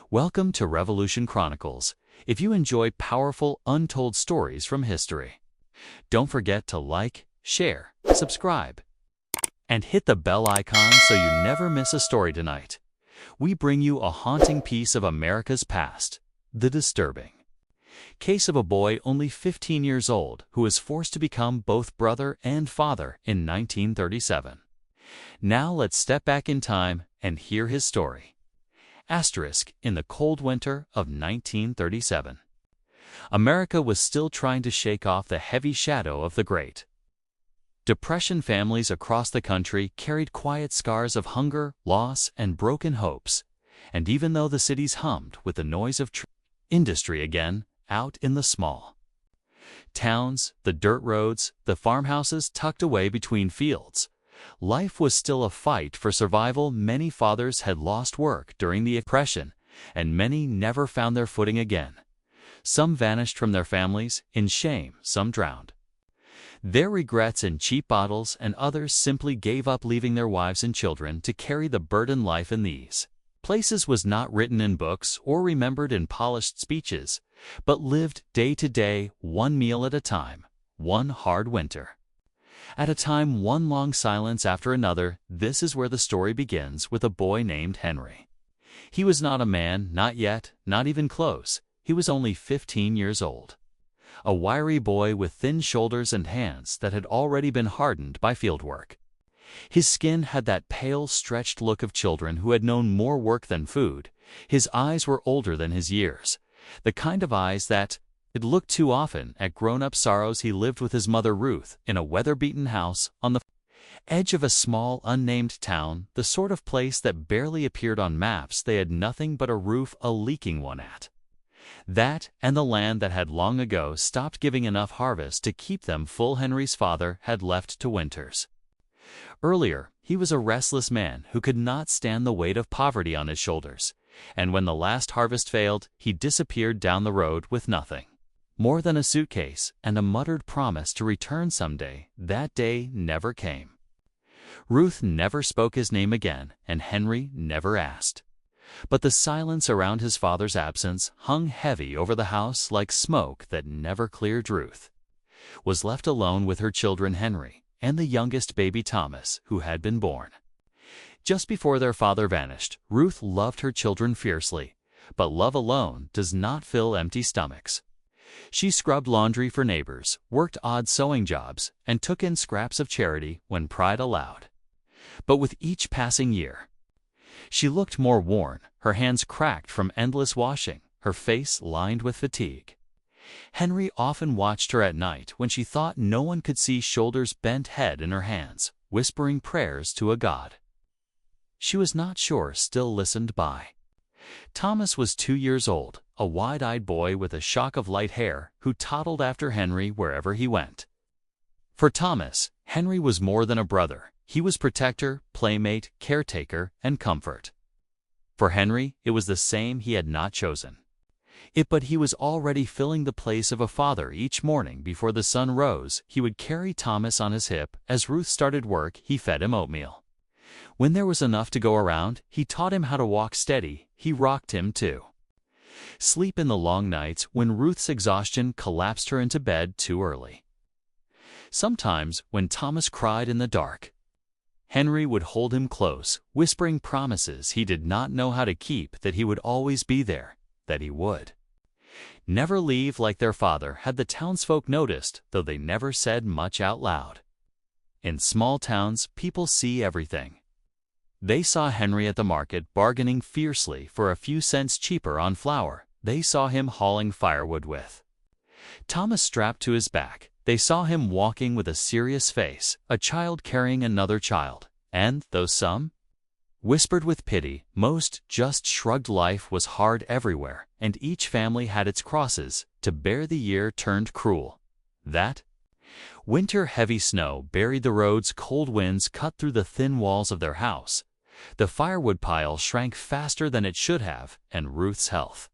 Welcome to Revolution Chronicles. If you enjoy powerful, untold stories from history, don't forget to like, share, subscribe, and hit the bell icon so you never miss a story tonight. We bring you a haunting piece of America's past, the disturbing case of a boy only 15 years old who was forced to become both brother and father in 1937. Now let's step back in time and hear his story. In the cold winter of 1937. America was still trying to shake off the heavy shadow of the Great Depression. Families across the country carried quiet scars of hunger, loss, and broken hopes. And even though the cities hummed with the noise of industry again, out in the small towns, the dirt roads, the farmhouses tucked away between fields, life was still a fight for survival. Many fathers had lost work during the Depression, and many never found their footing again. Some vanished from their families in shame, some drowned their regrets in cheap bottles, and others simply gave up, leaving their wives and children to carry the burden. Life in these places was not written in books or remembered in polished speeches, but lived day to day, one meal at a time, one hard winter at a time, one long silence after another. This is where the story begins, with a boy named Henry. He was not a man, not yet, not even close. He was only 15 years old. A wiry boy with thin shoulders and hands that had already been hardened by fieldwork. His skin had that pale, stretched look of children who had known more work than food. His eyes were older than his years, the kind of eyes that had looked too often at grown-up sorrows. He lived with his mother Ruth in a weather-beaten house on the edge of a small, unnamed town, the sort of place that barely appeared on maps. They had nothing but a roof, a leaking one at that, and the land that had long ago stopped giving enough harvest to keep them full. Henry's father had left to winters earlier. He was a restless man who could not stand the weight of poverty on his shoulders, and when the last harvest failed, he disappeared down the road with nothing more than a suitcase and a muttered promise to return someday. That day never came. Ruth never spoke his name again, and Henry never asked. But the silence around his father's absence hung heavy over the house like smoke that never cleared. Ruth was left alone with her children, Henry and the youngest baby, Thomas, who had been born just before their father vanished. Ruth loved her children fiercely, but love alone does not fill empty stomachs. She scrubbed laundry for neighbors, worked odd sewing jobs, and took in scraps of charity when pride allowed. But with each passing year, she looked more worn, her hands cracked from endless washing, her face lined with fatigue. Henry often watched her at night when she thought no one could see, shoulders bent, head in her hands, whispering prayers to a God she was not sure still listened by. Thomas was 2 years old, a wide-eyed boy with a shock of light hair who toddled after Henry wherever he went. For Thomas, Henry was more than a brother. He was protector, playmate, caretaker, and comfort. For Henry, it was the same. He had not chosen it, but he was already filling the place of a father. Each morning before the sun rose, he would carry Thomas on his hip. As Ruth started work, he fed him oatmeal. When there was enough to go around, he taught him how to walk steady. He rocked him to sleep in the long nights when Ruth's exhaustion collapsed her into bed too early. Sometimes, when Thomas cried in the dark, Henry would hold him close, whispering promises he did not know how to keep, that he would always be there, that he would never leave. Like their father, had the townsfolk noticed, though they never said much out loud. In small towns, people see everything. They saw Henry at the market bargaining fiercely for a few cents cheaper on flour. They saw him hauling firewood with Thomas strapped to his back. They saw him walking with a serious face, a child carrying another child. And, though some whispered with pity, most just shrugged. Life was hard everywhere, and each family had its crosses to bear. The year turned cruel. That winter, heavy snow buried the roads, cold winds cut through the thin walls of their house. The firewood pile shrank faster than it should have, and Ruth's health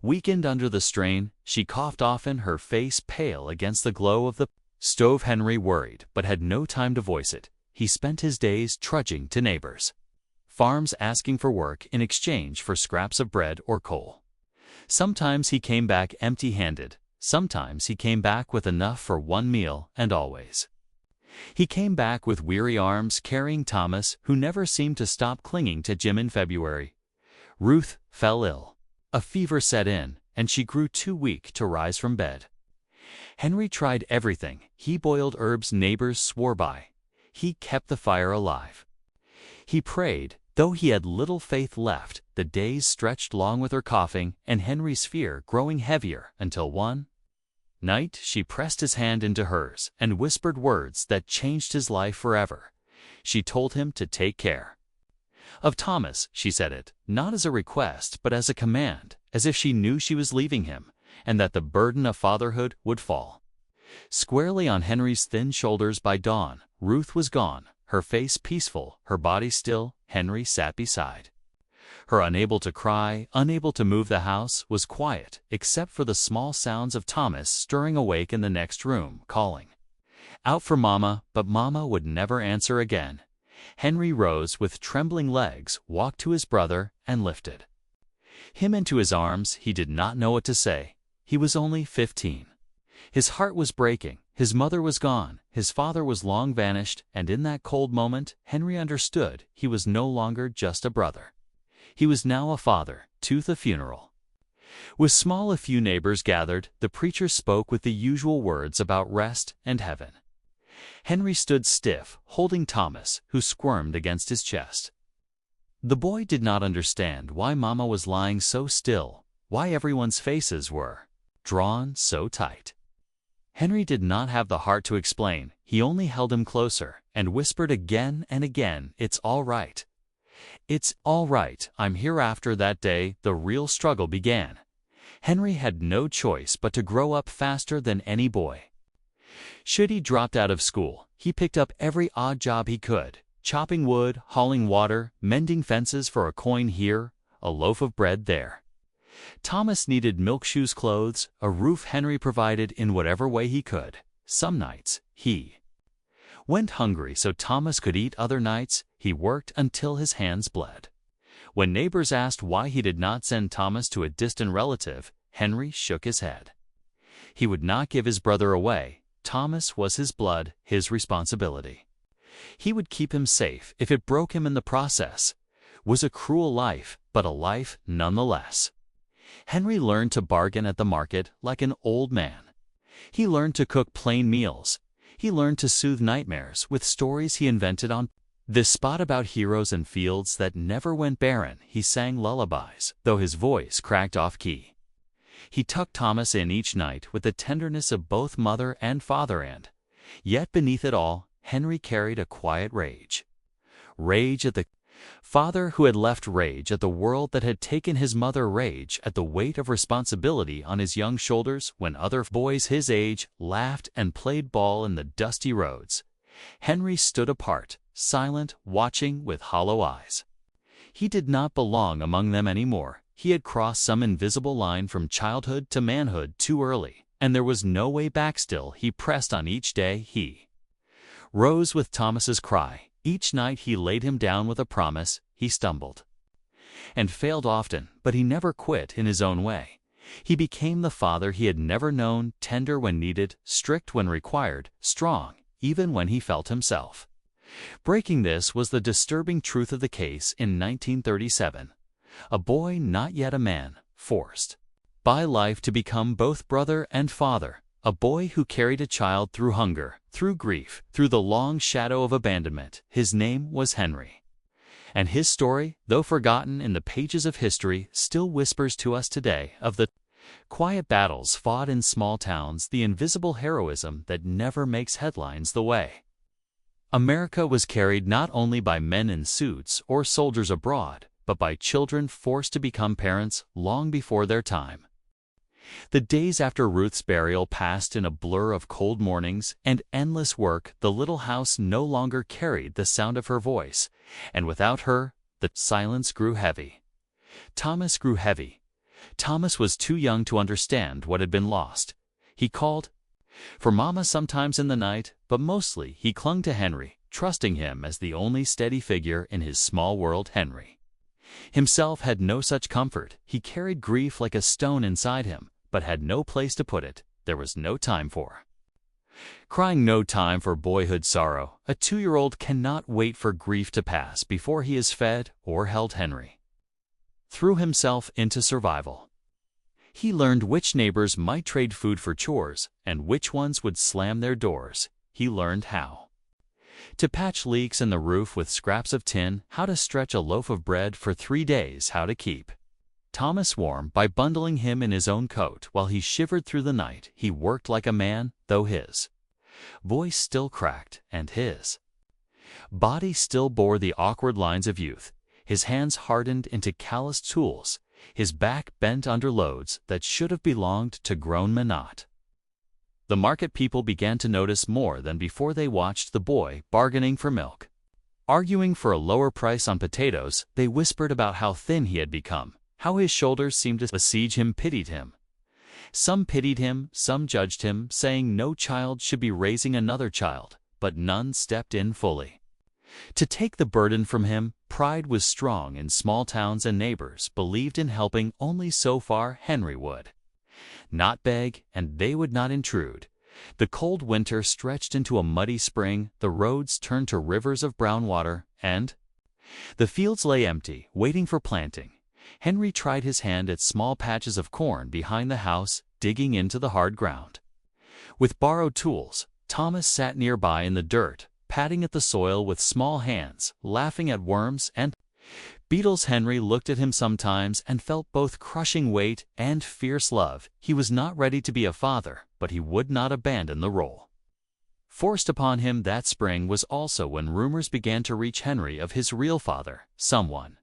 weakened under the strain. She coughed often, her face pale against the glow of the stove. Henry worried, but had no time to voice it. He spent his days trudging to neighbors' farms asking for work in exchange for scraps of bread or coal. Sometimes he came back empty-handed, sometimes he came back with enough for one meal, and always. He came back with weary arms carrying Thomas, who never seemed to stop clinging to Jim. In February, Ruth fell ill. A fever set in, and she grew too weak to rise from bed. Henry tried everything. He boiled herbs neighbors swore by. He kept the fire alive. He prayed, though he had little faith left. The days stretched long with her coughing and Henry's fear growing heavier until one night she pressed his hand into hers and whispered words that changed his life forever. She told him to take care of Thomas. She said it, not as a request but as a command, as if she knew she was leaving him, and that the burden of fatherhood would fall squarely on Henry's thin shoulders. By dawn, Ruth was gone, her face peaceful, her body still. Henry sat beside her, unable to cry, unable to move. The house was quiet, except for the small sounds of Thomas stirring awake in the next room, calling out for Mama, but Mama would never answer again. Henry rose with trembling legs, walked to his brother, and lifted him into his arms. He did not know what to say. He was only 15. His heart was breaking. His mother was gone, his father was long vanished, and in that cold moment, Henry understood he was no longer just a brother. He was now a father, to the funeral. With a few neighbors gathered, the preacher spoke with the usual words about rest and heaven. Henry stood stiff, holding Thomas, who squirmed against his chest. The boy did not understand why Mama was lying so still, why everyone's faces were drawn so tight. Henry did not have the heart to explain. He only held him closer and whispered again and again, "It's all right. It's all right. I'm here." After that day, the real struggle began. Henry had no choice but to grow up faster than any boy. Should he dropped out of school, he picked up every odd job he could, chopping wood, hauling water, mending fences for a coin here, a loaf of bread there. Thomas needed milk, shoes, clothes, a roof. Henry provided in whatever way he could. Some nights, he went hungry so Thomas could eat. Other nights, he worked until his hands bled. When neighbors asked why he did not send Thomas to a distant relative, Henry shook his head. He would not give his brother away. Thomas was his blood, his responsibility. He would keep him safe if it broke him in the process. It was a cruel life, but a life nonetheless. Henry learned to bargain at the market like an old man. He learned to cook plain meals. He learned to soothe nightmares with stories he invented on this spot about heroes and fields that never went barren. He sang lullabies, though his voice cracked off key. He tucked Thomas in each night with the tenderness of both mother and father, and yet beneath it all, Henry carried a quiet rage. Rage at the father who had left, rage at the world that had taken his mother, rage at the weight of responsibility on his young shoulders when other boys his age laughed and played ball in the dusty roads. Henry stood apart, silent, watching with hollow eyes. He did not belong among them anymore. He had crossed some invisible line from childhood to manhood too early, and there was no way back. Still, he pressed on each day. He rose with Thomas's cry. Each night he laid him down with a promise. He stumbled and failed often, but he never quit in his own way. He became the father he had never known, tender when needed, strict when required, strong even when he felt himself breaking. This was the disturbing truth of the case in 1937. A boy, not yet a man, forced by life to become both brother and father. A boy who carried a child through hunger, through grief, through the long shadow of abandonment. His name was Henry. And his story, though forgotten in the pages of history, still whispers to us today of the quiet battles fought in small towns, the invisible heroism that never makes headlines. The way America was carried not only by men in suits or soldiers abroad, but by children forced to become parents long before their time. The days after Ruth's burial passed in a blur of cold mornings and endless work. The little house no longer carried the sound of her voice, and without her, the silence grew heavy. Thomas grew heavy. Thomas was too young to understand what had been lost. He called for Mama sometimes in the night, but mostly he clung to Henry, trusting him as the only steady figure in his small world. Henry himself had no such comfort. He carried grief like a stone inside him, but had no place to put it. There was no time for crying, no time for boyhood sorrow. A 2-year-old cannot wait for grief to pass before he is fed or held. Henry threw himself into survival. He learned which neighbors might trade food for chores and which ones would slam their doors. He learned how to patch leaks in the roof with scraps of tin, how to stretch a loaf of bread for 3 days, how to keep Thomas warm by bundling him in his own coat while he shivered through the night. He worked like a man, though his voice still cracked and his body still bore the awkward lines of youth. His hands hardened into calloused tools, his back bent under loads that should have belonged to grown men. The market people began to notice more than before. They watched the boy bargaining for milk, arguing for a lower price on potatoes. They whispered about how thin he had become, how his shoulders seemed to besiege him. Pitied him. Some pitied him, some judged him, saying no child should be raising another child, but none stepped in fully to take the burden from him. Pride was strong in small towns, and neighbors believed in helping only so far. Henry would not beg, and they would not intrude. The cold winter stretched into a muddy spring, the roads turned to rivers of brown water, and the fields lay empty, waiting for planting. Henry tried his hand at small patches of corn behind the house, digging into the hard ground. With borrowed tools, Thomas sat nearby in the dirt, patting at the soil with small hands, laughing at worms and beetles. Henry looked at him sometimes and felt both crushing weight and fierce love. He was not ready to be a father, but he would not abandon the role forced upon him. That spring was also when rumors began to reach Henry of his real father. Someone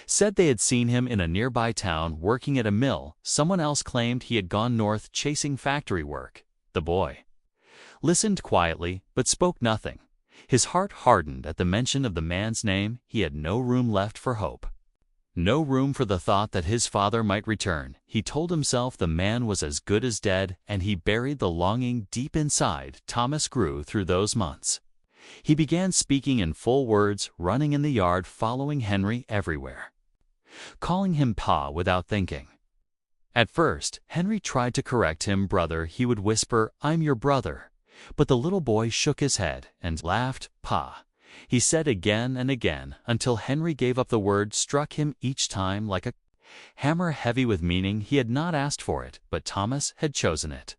said they had seen him in a nearby town working at a mill. Someone else claimed he had gone north chasing factory work. The boy listened quietly, but spoke nothing. His heart hardened at the mention of the man's name. He had no room left for hope, no room for the thought that his father might return. He told himself the man was as good as dead, and he buried the longing deep inside. Thomas grew through those months. He began speaking in full words, running in the yard, following Henry everywhere, calling him Pa without thinking. At first, Henry tried to correct him. Brother, he would whisper, I'm your brother. But the little boy shook his head and laughed. Pa, he said again and again, until Henry gave up. The word struck him each time like a hammer, heavy with meaning. He had not asked for it, but Thomas had chosen it.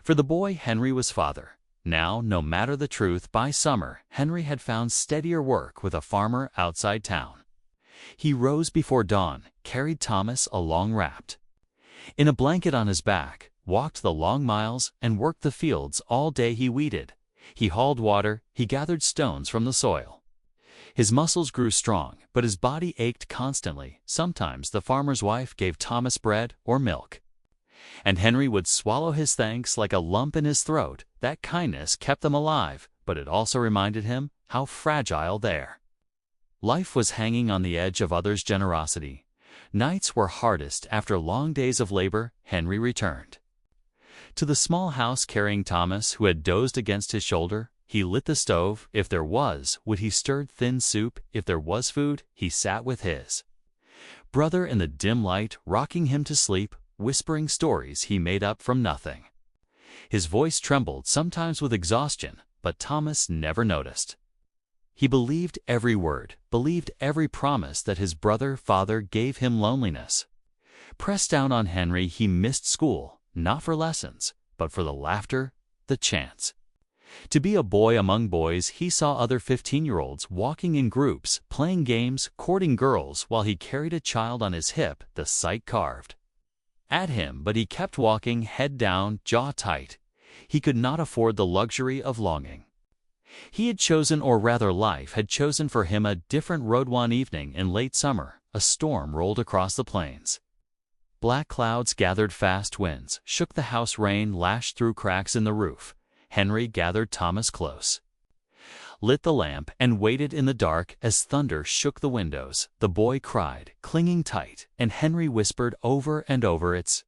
For the boy, Henry was father. Now, no matter the truth, by summer, Henry had found steadier work with a farmer outside town. He rose before dawn, carried Thomas along wrapped in a blanket on his back, walked the long miles, and worked the fields all day. He weeded, he hauled water, he gathered stones from the soil. His muscles grew strong, but his body ached constantly. Sometimes the farmer's wife gave Thomas bread or milk, and Henry would swallow his thanks like a lump in his throat. That kindness kept them alive, but it also reminded him how fragile their life was, hanging on the edge of others' generosity. Nights were hardest after long days of labor. Henry returned to the small house carrying Thomas, who had dozed against his shoulder. He lit the stove. If there was wood, he stirred thin soup. If there was food, he sat with his brother in the dim light, rocking him to sleep, whispering stories he made up from nothing. His voice trembled, sometimes with exhaustion, but Thomas never noticed. He believed every word, believed every promise that his father gave him. Loneliness pressed down on Henry. He missed school, not for lessons, but for the laughter, the chance to be a boy among boys. He saw other 15-year-olds walking in groups, playing games, courting girls, while he carried a child on his hip. The sight carved at him, but he kept walking, head down, jaw tight. He could not afford the luxury of longing. He had chosen, or rather life had chosen for him, a different road. One evening in late summer, a storm rolled across the plains. Black clouds gathered, fast winds shook the house, rain lashed through cracks in the roof. Henry gathered Thomas close, lit the lamp, and waited in the dark as thunder shook the windows. The boy cried, clinging tight, and Henry whispered over and over, It's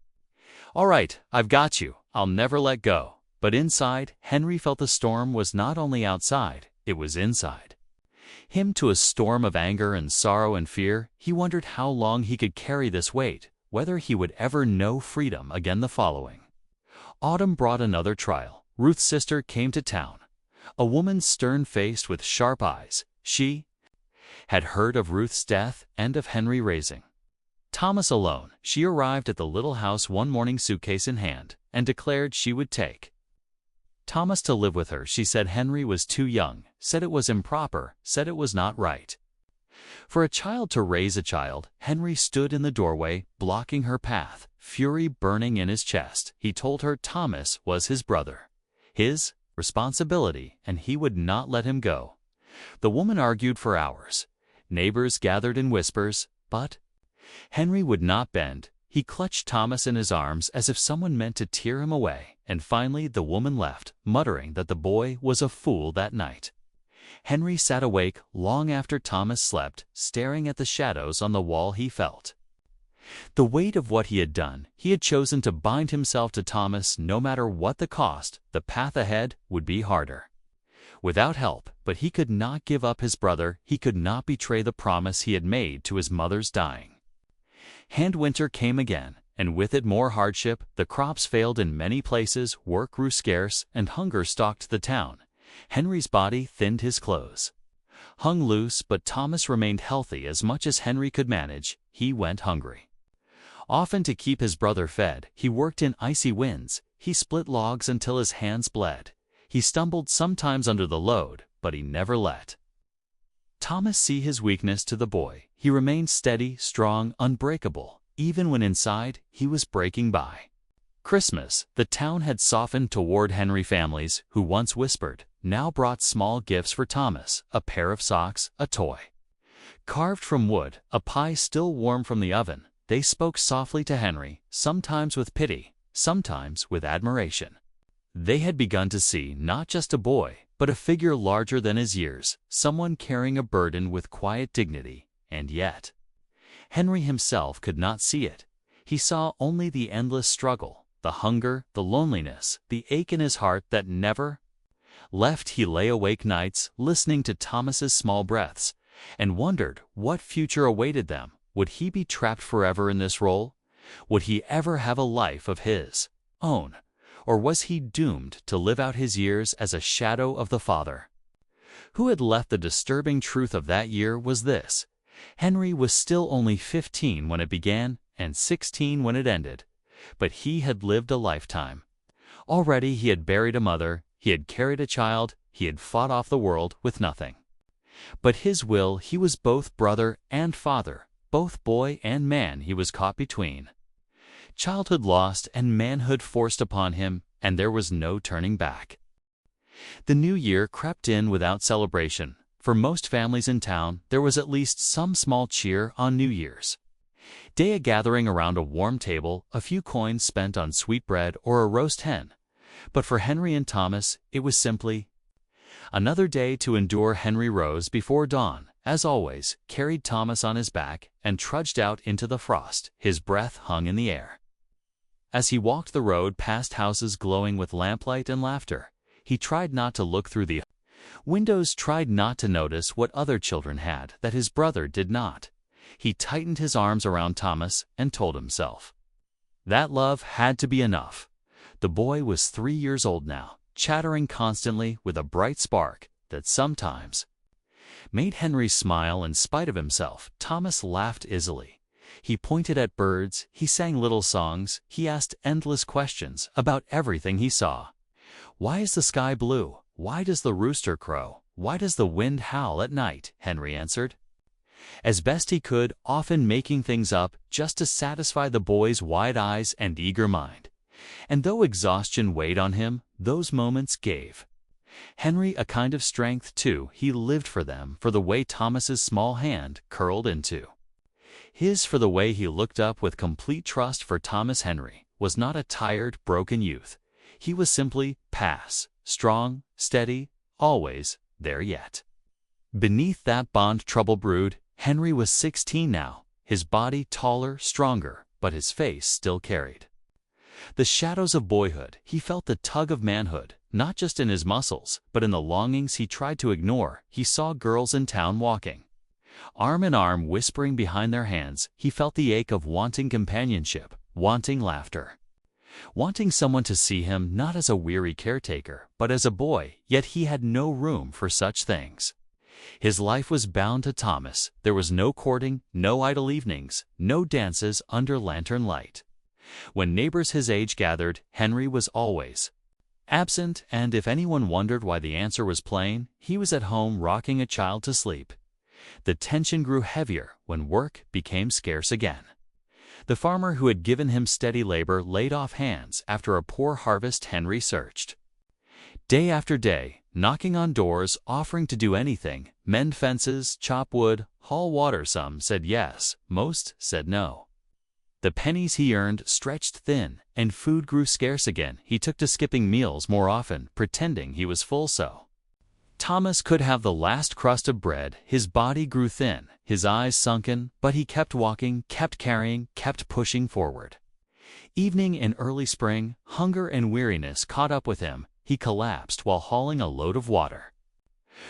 all right, I've got you, I'll never let go. But inside, Henry felt the storm was not only outside, it was inside him. To a storm of anger and sorrow and fear, he wondered how long he could carry this weight, whether he would ever know freedom again. The following autumn brought another trial. Ruth's sister came to town, a woman stern-faced with sharp eyes. She had heard of Ruth's death and of Henry raising Thomas alone. She arrived at the little house one morning, suitcase in hand, and declared she would take Thomas to live with her. She said Henry was too young, said it was improper, said it was not right for a child to raise a child. Henry stood in the doorway, blocking her path, fury burning in his chest. He told her Thomas was his brother, his responsibility, and he would not let him go. The woman argued for hours. Neighbors gathered in whispers, but Henry would not bend. He clutched Thomas in his arms as if someone meant to tear him away, and finally the woman left, muttering that the boy was a fool that night. Henry sat awake long after Thomas slept, staring at the shadows on the wall. He felt the weight of what he had done. He had chosen to bind himself to Thomas no matter what the cost. The path ahead would be harder, without help, but he could not give up his brother. He could not betray the promise he had made to his mother's dying. Winter came again, and with it more hardship. The crops failed in many places, work grew scarce, and hunger stalked the town. Henry's body thinned, his clothes hung loose, but Thomas remained healthy as much as Henry could manage. He went hungry often to keep his brother fed. He worked in icy winds. He split logs until his hands bled. He stumbled sometimes under the load, but he never let Thomas see his weakness. To the boy, he remained steady, strong, unbreakable, even when inside he was breaking. By Christmas, the town had softened toward Henry. Families who once whispered now brought small gifts for Thomas: a pair of socks, a toy carved from wood, a pie still warm from the oven. They spoke softly to Henry, sometimes with pity, sometimes with admiration. They had begun to see not just a boy, but a figure larger than his years, someone carrying a burden with quiet dignity. And yet, Henry himself could not see it. He saw only the endless struggle, the hunger, the loneliness, the ache in his heart that never left. He lay awake nights, listening to Thomas's small breaths, and wondered what future awaited them. Would he be trapped forever in this role? Would he ever have a life of his own? Or was he doomed to live out his years as a shadow of the father who had left? The disturbing truth of that year was this: Henry was still only 15 when it began, and 16 when it ended. But he had lived a lifetime. Already he had buried a mother, he had carried a child, he had fought off the world with nothing but his will. He was both brother and father, both boy and man. He was caught between childhood lost and manhood forced upon him, and there was no turning back. The new year crept in without celebration. For most families in town, there was at least some small cheer on New Year's Day, a gathering around a warm table, a few coins spent on sweetbread or a roast hen. But for Henry and Thomas, it was simply another day to endure. Henry rose before dawn, as always, carried Thomas on his back, and trudged out into the frost. His breath hung in the air as he walked the road past houses glowing with lamplight and laughter. He tried not to look through the windows, tried not to notice what other children had that his brother did not. He tightened his arms around Thomas and told himself that love had to be enough. The boy was 3 years old now, chattering constantly with a bright spark that sometimes made Henry smile in spite of himself. Thomas laughed easily. He pointed at birds, he sang little songs, he asked endless questions about everything he saw. Why is the sky blue? Why does the rooster crow? Why does the wind howl at night? Henry answered as best he could, often making things up just to satisfy the boy's wide eyes and eager mind. And though exhaustion weighed on him, those moments gave Henry a kind of strength too. He lived for them, for the way Thomas's small hand curled into his, for the way he looked up with complete trust. For Thomas, Henry was not a tired, broken youth. He was simply strong, steady, always there. Yet beneath that bond trouble brewed. Henry was 16 now, his body taller, stronger, but his face still carried The shadows of boyhood, he felt the tug of manhood, not just in his muscles, but in the longings he tried to ignore. He saw girls in town walking arm in arm, whispering behind their hands. He felt the ache of wanting companionship, wanting laughter, wanting someone to see him not as a weary caretaker, but as a boy, yet he had no room for such things. His life was bound to Thomas. There was no courting, no idle evenings, no dances under lantern light. When neighbors his age gathered, Henry was always absent, and if anyone wondered why, the answer was plain: he was at home rocking a child to sleep. The tension grew heavier when work became scarce again. The farmer who had given him steady labor laid off hands after a poor harvest. Henry searched day after day, knocking on doors, offering to do anything: mend fences, chop wood, haul water. Some said yes, most said no. The pennies he earned stretched thin, and food grew scarce again. He took to skipping meals more often, pretending he was full so Thomas could have the last crust of bread. His body grew thin, his eyes sunken, but he kept walking, kept carrying, kept pushing forward. Evening in early spring, hunger and weariness caught up with him. He collapsed while hauling a load of water.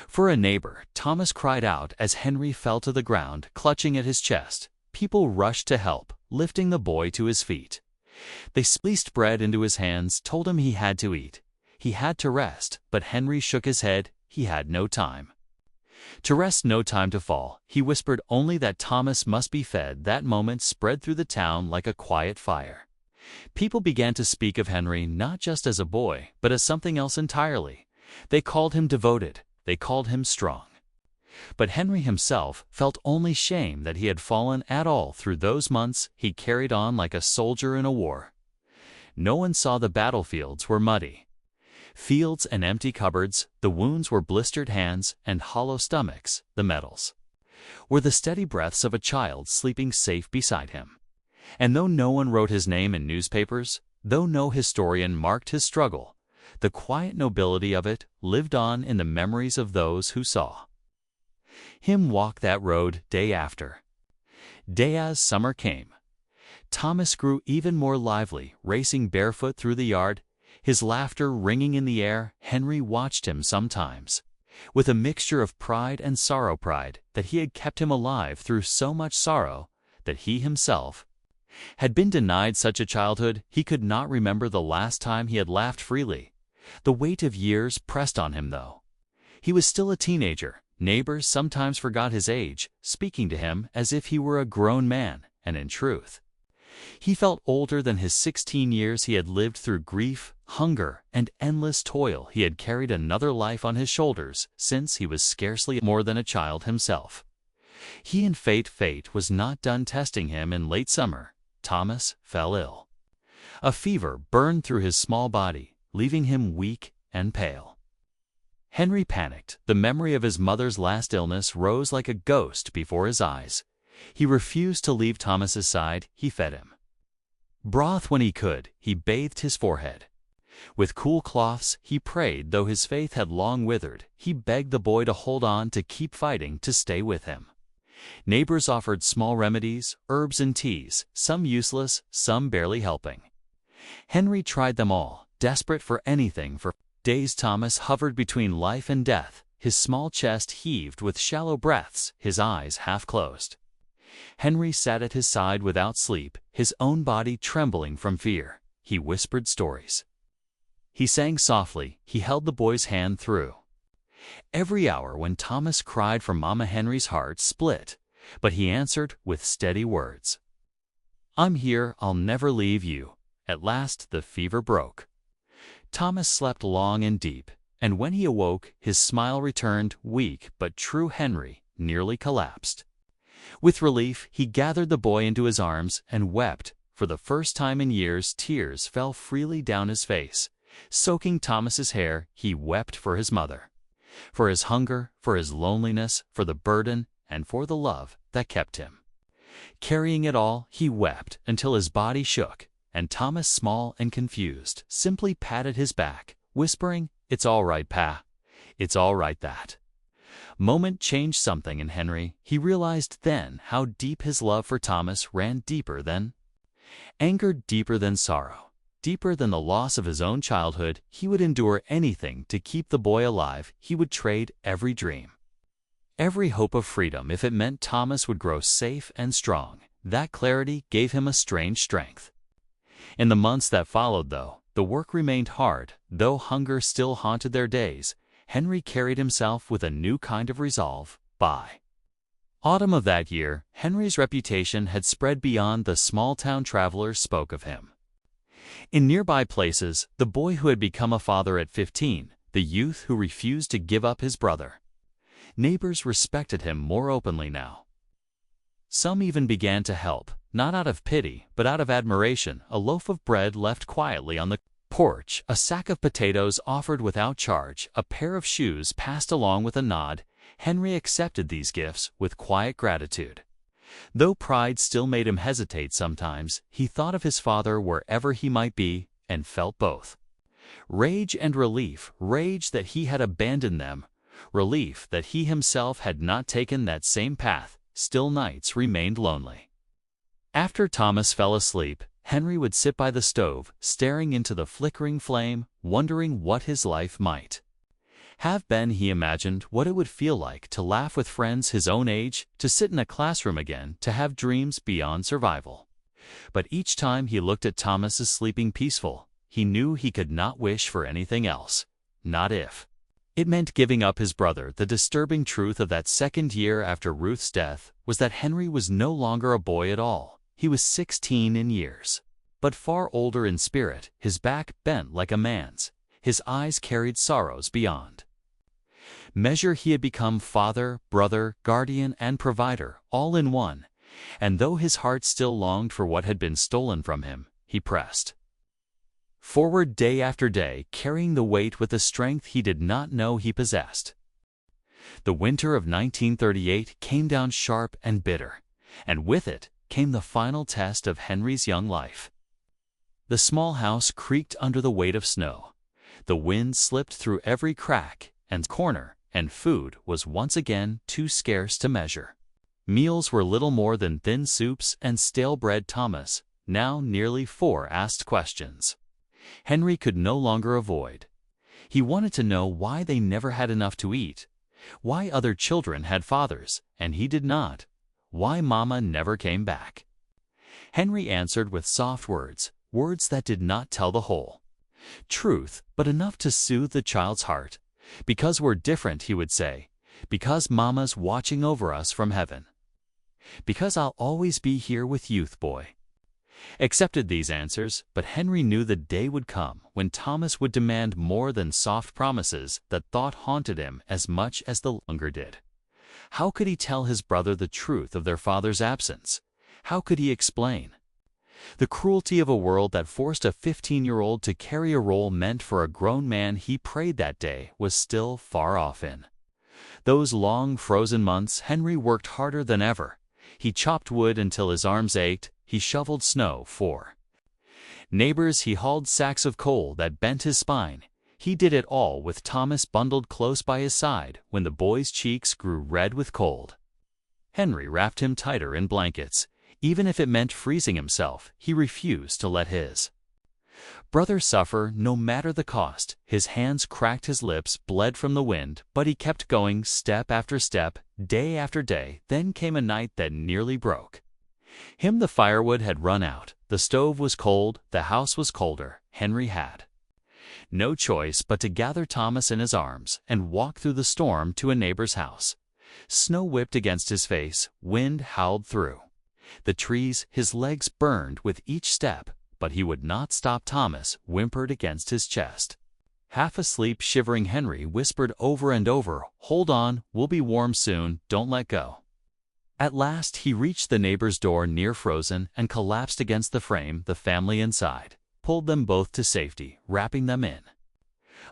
For a neighbor, Thomas cried out as Henry fell to the ground, clutching at his chest. People rushed to help, lifting the boy to his feet. They spliced bread into his hands, told him he had to eat. He had to rest, but Henry shook his head. He had no time to rest, no time to fall. He whispered only that Thomas must be fed. That moment spread through the town like a quiet fire. People began to speak of Henry not just as a boy, but as something else entirely. They called him devoted. They called him strong. But Henry himself felt only shame that he had fallen at all. Through those months, he carried on like a soldier in a war. No one saw the battlefields were muddy fields and empty cupboards. The wounds were blistered hands and hollow stomachs. The medals were the steady breaths of a child sleeping safe beside him. And though no one wrote his name in newspapers, though no historian marked his struggle, the quiet nobility of it lived on in the memories of those who saw him walk that road day after day. As summer came, Thomas grew even more lively, racing barefoot through the yard, his laughter ringing in the air. Henry watched him sometimes with a mixture of pride and sorrow, pride that he had kept him alive through so much sorrow, that he himself had been denied such a childhood. He could not remember the last time he had laughed freely. The weight of years pressed on him, though he was still a teenager. Neighbors sometimes forgot his age, speaking to him as if he were a grown man, and in truth, he felt older than his 16 years. He had lived through grief, hunger, and endless toil. He had carried another life on his shoulders since he was scarcely more than a child himself. He and fate was not done testing him. In late summer, Thomas fell ill. A fever burned through his small body, leaving him weak and pale. Henry panicked. The memory of his mother's last illness rose like a ghost before his eyes. He refused to leave Thomas's side. He fed him broth when he could. He bathed his forehead with cool cloths. He prayed, though his faith had long withered. He begged the boy to hold on, to keep fighting, to stay with him. Neighbors offered small remedies, herbs and teas, some useless, some barely helping. Henry tried them all, desperate for anything. For days Thomas hovered between life and death. His small chest heaved with shallow breaths, his eyes half closed. Henry sat at his side without sleep, his own body trembling from fear. He whispered stories. He sang softly. He held the boy's hand through every hour. When Thomas cried for Mama, Henry's heart split, but he answered with steady words, "I'm here, I'll never leave you." At last the fever broke. Thomas slept long and deep, and when he awoke, his smile returned. Weak but true, Henry nearly collapsed. With relief, he gathered the boy into his arms and wept. For the first time in years, tears fell freely down his face, soaking Thomas's hair. He wept for his mother, for his hunger, for his loneliness, for the burden, and for the love that kept him. Carrying it all, he wept until his body shook, and Thomas, small and confused, simply patted his back, whispering, "It's all right, Pa. It's all right." That moment changed something in Henry. He realized then how deep his love for Thomas ran, deeper than anger, deeper than sorrow, Deeper than the loss of his own childhood, he would endure anything to keep the boy alive. He would trade every dream, every hope of freedom if it meant Thomas would grow safe and strong. That clarity gave him a strange strength. In the months that followed, though, the work remained hard. Though hunger still haunted their days, Henry carried himself with a new kind of resolve. By autumn of that year, Henry's reputation had spread beyond the small-town travelers spoke of him. In nearby places, the boy who had become a father at 15, the youth who refused to give up his brother. Neighbors respected him more openly now. Some even began to help, not out of pity, but out of admiration. A loaf of bread left quietly on the porch, a sack of potatoes offered without charge, a pair of shoes passed along with a nod. Henry accepted these gifts with quiet gratitude. Though pride still made him hesitate sometimes, he thought of his father wherever he might be, and felt both rage and relief. Rage that he had abandoned them, relief that he himself had not taken that same path. Still nights remained lonely. After Thomas fell asleep, Henry would sit by the stove, staring into the flickering flame, wondering what his life might have been. He imagined what it would feel like to laugh with friends his own age, to sit in a classroom again, to have dreams beyond survival. But each time he looked at Thomas's sleeping peaceful, he knew he could not wish for anything else. Not if it meant giving up his brother. The disturbing truth of that second year after Ruth's death was that Henry was no longer a boy at all. He was 16 in years, but far older in spirit, his back bent like a man's. His eyes carried sorrows beyond measure. He had become father, brother, guardian, and provider, all in one. And though his heart still longed for what had been stolen from him, he pressed forward day after day, carrying the weight with a strength he did not know he possessed. The winter of 1938 came down sharp and bitter, and with it came the final test of Henry's young life. The small house creaked under the weight of snow. The wind slipped through every crack and corner, and food was once again too scarce to measure. Meals were little more than thin soups and stale bread. Thomas, now nearly 4, asked questions Henry could no longer avoid. He wanted to know why they never had enough to eat, why other children had fathers, and he did not, why Mama never came back. Henry answered with soft words, words that did not tell the whole truth, but enough to soothe the child's heart. Because we're different, he would say. Because Mama's watching over us from heaven. Because I'll always be here with youth boy. Accepted these answers, but Henry knew the day would come when Thomas would demand more than soft promises. That thought haunted him as much as the hunger did. How could he tell his brother the truth of their father's absence? How could he explain the cruelty of a world that forced a 15-year-old to carry a role meant for a grown man? He prayed that day was still far off. In those long frozen months, Henry worked harder than ever. He chopped wood until his arms ached. He shoveled snow for neighbors. He hauled sacks of coal that bent his spine. He did it all with Thomas bundled close by his side. When the boy's cheeks grew red with cold, Henry wrapped him tighter in blankets. Even if it meant freezing himself, he refused to let his brother suffer, no matter the cost. His hands cracked, his lips bled from the wind, but he kept going, step after step, day after day. Then came a night that nearly broke him. The firewood had run out, the stove was cold, the house was colder. Henry had no choice but to gather Thomas in his arms and walk through the storm to a neighbor's house. Snow whipped against his face, wind howled through the trees. His legs burned with each step, but he would not stop. Thomas whimpered against his chest. Half asleep, shivering, Henry whispered over and over, "Hold on, we'll be warm soon, don't let go." At last he reached the neighbor's door, near frozen, and collapsed against the frame. The family inside pulled them both to safety, wrapping them in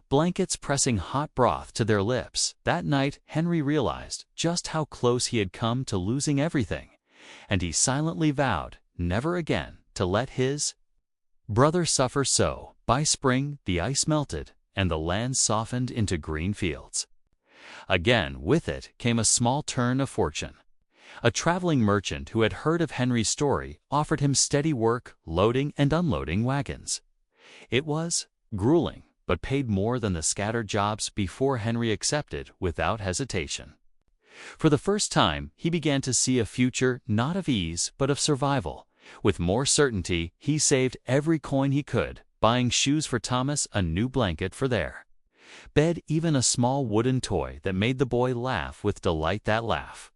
blankets, pressing hot broth to their lips. That night, Henry realized just how close he had come to losing everything, and he silently vowed never again to let his brother suffer so. By spring, the ice melted, and the land softened into green fields. Again, with it came a small turn of fortune. A traveling merchant who had heard of Henry's story offered him steady work, loading and unloading wagons. It was grueling, but paid more than the scattered jobs before Henry accepted without hesitation. For the first time, he began to see a future not of ease but of survival. With more certainty, he saved every coin he could, buying shoes for Thomas, a new blanket for their bed, even a small wooden toy that made the boy laugh with delight. That laugh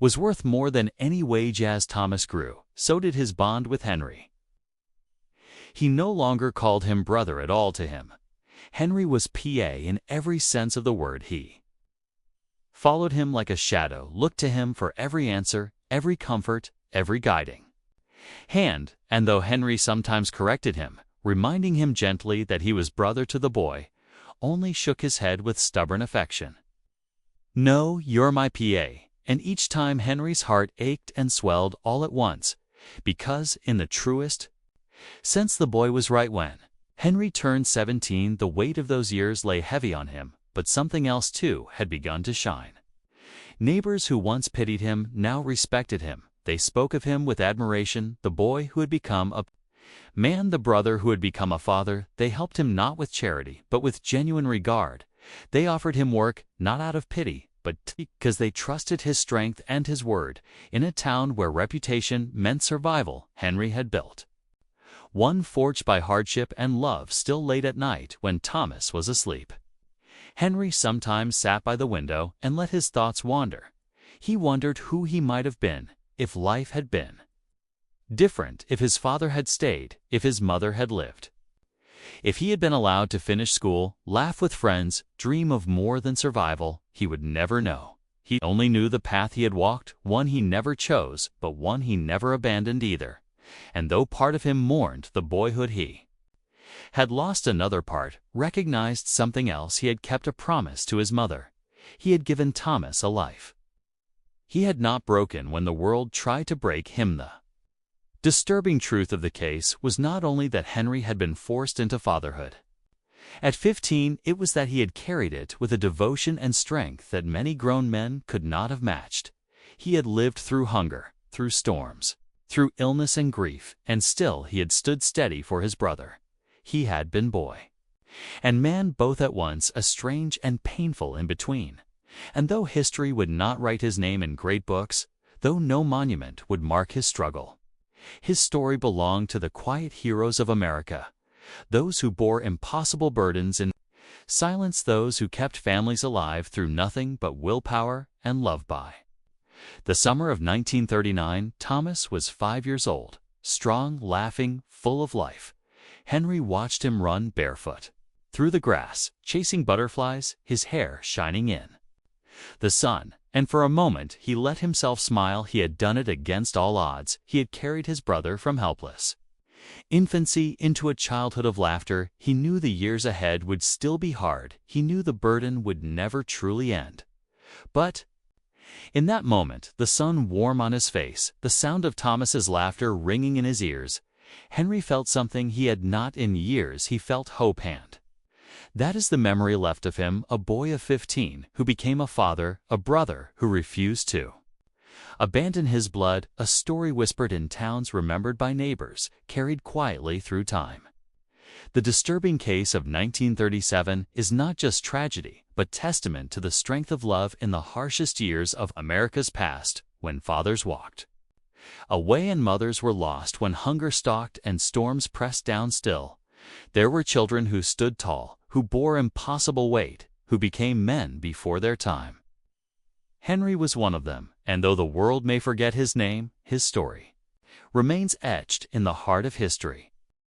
was worth more than any wage. As Thomas grew, so did his bond with Henry. He no longer called him brother at all to him. Henry was PA in every sense of the word. He followed him like a shadow, looked to him for every answer, every comfort, every guiding hand, and though Henry sometimes corrected him, reminding him gently that he was brother to the boy, only shook his head with stubborn affection. "No, you're my PA," and each time Henry's heart ached and swelled all at once, because, in the truest sense, the boy was right. When Henry turned 17, the weight of those years lay heavy on him, but something else, too, had begun to shine. Neighbors who once pitied him now respected him. They spoke of him with admiration, the boy who had become a man, the brother who had become a father. They helped him not with charity, but with genuine regard. They offered him work, not out of pity, but because they trusted his strength and his word. In a town where reputation meant survival, Henry had built one forged by hardship and love. Still late at night, when Thomas was asleep, Henry sometimes sat by the window and let his thoughts wander. He wondered who he might have been if life had been different, if his father had stayed, if his mother had lived, if he had been allowed to finish school, laugh with friends, dream of more than survival. He would never know. He only knew the path he had walked, one he never chose, but one he never abandoned either. And though part of him mourned the boyhood he had lost, another part recognized something else. He had kept a promise to his mother. He had given Thomas a life he had not broken when the world tried to break him. The disturbing truth of the case was not only that Henry had been forced into fatherhood at 15, it was that he had carried it with a devotion and strength that many grown men could not have matched. He had lived through hunger, through storms, through illness and grief, and still he had stood steady for his brother. He had been boy and man both at once, a strange and painful in between. And though history would not write his name in great books, though no monument would mark his struggle, his story belonged to the quiet heroes of America, those who bore impossible burdens in silence, those who kept families alive through nothing but willpower and love. By the summer of 1939, Thomas was 5 years old, strong, laughing, full of life. Henry watched him run barefoot through the grass, chasing butterflies, his hair shining in the sun, and for a moment he let himself smile. He had done it against all odds. He had carried his brother from helpless infancy into a childhood of laughter. He knew the years ahead would still be hard. He knew the burden would never truly end. But in that moment, the sun warm on his face, the sound of Thomas's laughter ringing in his ears, Henry felt something he had not in years. He felt hope. And that is the memory left of him, a boy of 15 who became a father, a brother who refused to abandon his blood, a story whispered in towns, remembered by neighbors, carried quietly through time. The disturbing case of 1937 is not just tragedy, but testament to the strength of love in the harshest years of America's past, when fathers walked away and mothers were lost, when hunger stalked and storms pressed down. Still, there were children who stood tall, who bore impossible weight, who became men before their time. Henry was one of them, and though the world may forget his name, his story remains etched in the heart of history.